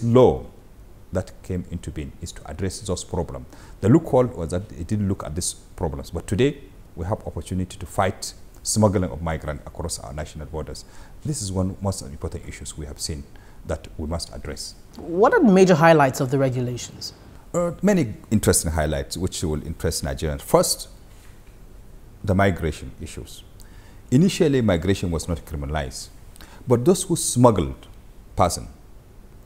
law that came into being is to address those problems. The loophole was that it didn't look at these problems. But today, we have opportunity to fight smuggling of migrants across our national borders. This is one of the most important issues we have seen that we must address. What are the major highlights of the regulations? Many interesting highlights which will interest Nigerians. First, the migration issues. Initially, migration was not criminalized, but those who smuggled persons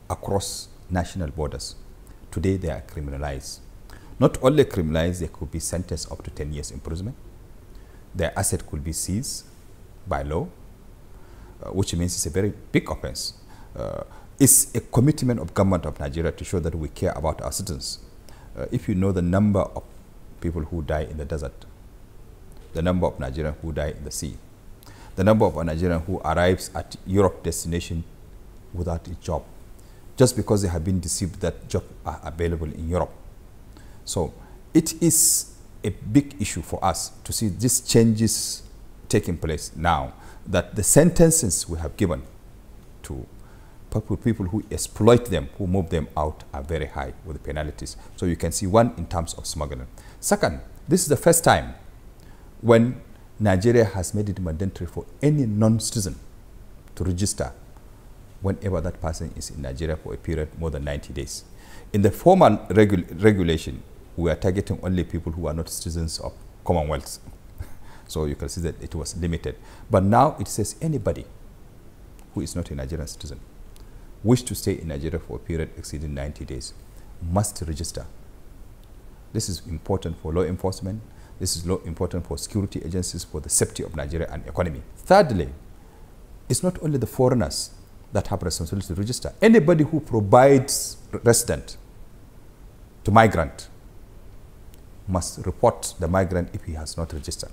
across national borders, today they are criminalized. Not only criminalized, they could be sentenced up to 10 years imprisonment. Their asset could be seized by law, which means it's a very big offense. It's a commitment of government of Nigeria to show that we care about our citizens. If you know the number of people who die in the desert, the number of Nigerians who die in the sea, the number of Nigerians who arrives at Europe destination without a job, just because they have been deceived that jobs are available in Europe. So it is a big issue for us to see these changes taking place now, that the sentences we have given to people who exploit them, who move them out, are very high with the penalties. So you can see one in terms of smuggling. Second, this is the first time when Nigeria has made it mandatory for any non-citizen to register whenever that person is in Nigeria for a period more than 90 days. In the formal regulation, we are targeting only people who are not citizens of Commonwealth. So you can see that it was limited. But now it says anybody who is not a Nigerian citizen, wish to stay in Nigeria for a period exceeding 90 days, must register. This is important for law enforcement. This is important for security agencies, for the safety of Nigeria and economy. Thirdly, it's not only the foreigners that have responsibility to register. Anybody who provides resident to migrant must report the migrant if he has not registered.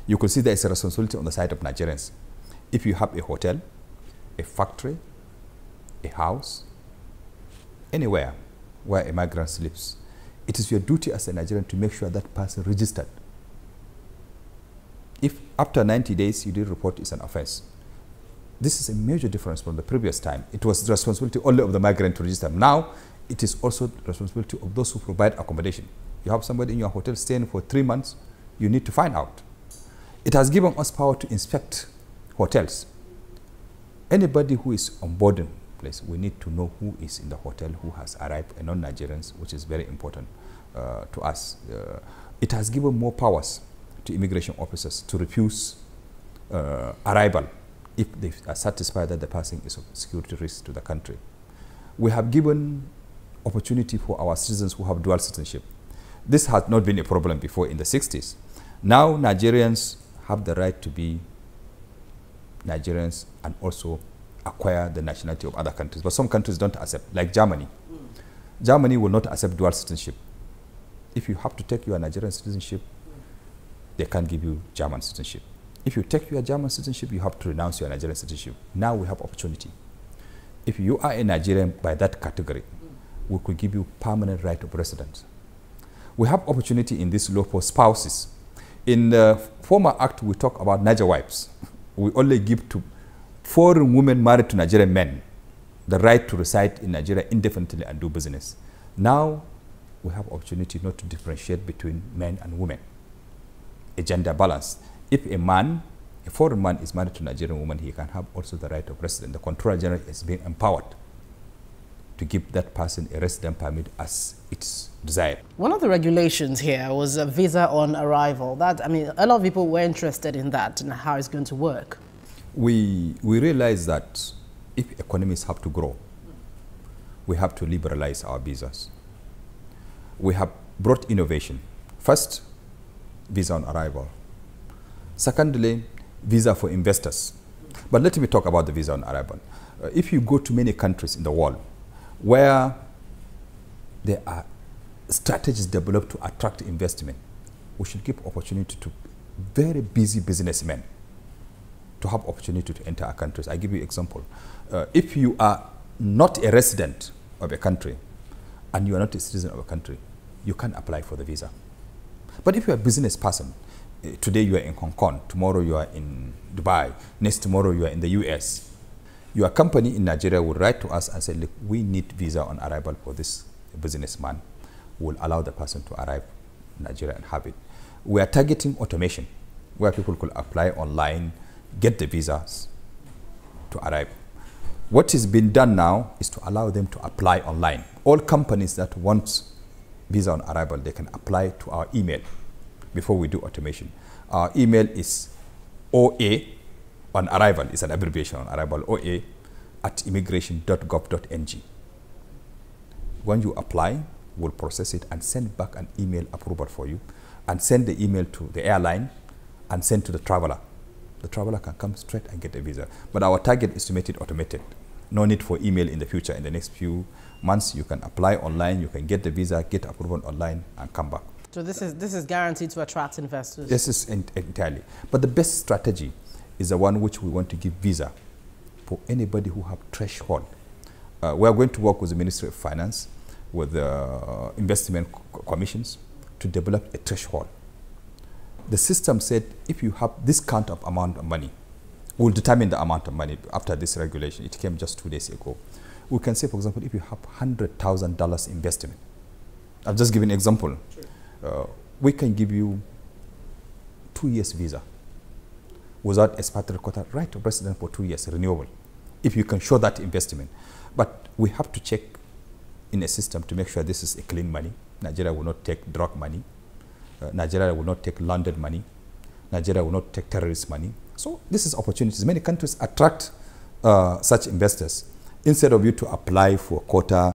You can see there is a responsibility on the side of Nigerians. If you have a hotel, a factory, a house, anywhere where a migrant sleeps, it is your duty as a Nigerian to make sure that person registered. If after 90 days you did report, it's an offense. This is a major difference from the previous time. It was the responsibility only of the migrant to register. Now, it is also the responsibility of those who provide accommodation. You have somebody in your hotel staying for 3 months, you need to find out. It has given us power to inspect hotels. Anybody who is on boarding place, we need to know who is in the hotel, who has arrived, and non-Nigerians, which is very important to us. It has given more powers to immigration officers to refuse arrival if they are satisfied that the person is of security risk to the country. We have given opportunity for our citizens who have dual citizenship. This has not been a problem before in the 60s. Now Nigerians have the right to be Nigerians and also acquire the nationality of other countries. But some countries don't accept, like Germany. Germany will not accept dual citizenship. If you have to take your Nigerian citizenship, they can't give you German citizenship. If you take your German citizenship, you have to renounce your Nigerian citizenship. Now we have opportunity. If you are a Nigerian by that category, we could give you permanent right of residence. We have opportunity in this law for spouses. In the former act, we talk about Niger wives. We only give to foreign women married to Nigerian men the right to reside in Nigeria indefinitely and do business. Now we have opportunity not to differentiate between men and women, a gender balance. If a man, a foreign man is married to a Nigerian woman, he can have also the right of residence. The Controller General is being empowered to give that person a resident permit as it's desired. One of the regulations here was a visa on arrival. That, I mean, a lot of people were interested in that and how it's going to work. We realize that if economies have to grow, we have to liberalize our visas. We have brought innovation. First, visa on arrival. Secondly, visa for investors. But let me talk about the visa on arrival. If you go to many countries in the world where there are strategies developed to attract investment, we should give opportunity to very busy businessmen to have opportunity to enter our countries. I give you an example. If you are not a resident of a country and you are not a citizen of a country, you can't apply for the visa. But if you are a business person, today you are in Hong Kong, tomorrow you are in Dubai, next tomorrow you are in the US, Your company in Nigeria will write to us and say, look, we need visa on arrival for this businessman. We'll allow the person to arrive in Nigeria and have it. We are targeting automation, where people could apply online, get the visas to arrive. What is being done now is to allow them to apply online. All companies that want visa on arrival, they can apply to our email before we do automation. Our email is OA on arrival. It's an abbreviation on arrival, oa@immigration.gov.ng. When you apply, we'll process it and send back an email approval for you, and send the email to the airline and send to the traveler. The traveler can come straight and get a visa. But our target is to make it automated. No need for email in the future. In the next few months, you can apply online, you can get the visa, get approval online, and come back. So this is guaranteed to attract investors? This is entirely. But the best strategy is the one which we want to give visa for anybody who have threshold. We are going to work with the Ministry of Finance, with the investment commissions, to develop a threshold. The system said if you have this kind of amount of money, we'll determine the amount of money after this regulation. It came just 2 days ago. We can say, for example, if you have $100,000 investment, I've just given an example. We can give you 2 years visa without expatriate quota, right of residence for 2 years, renewable, if you can show that investment. But we have to check in a system to make sure this is a clean money. Nigeria will not take drug money. Nigeria will not take laundered money. Nigeria will not take terrorist money. So this is opportunities. Many countries attract such investors. Instead of you to apply for quota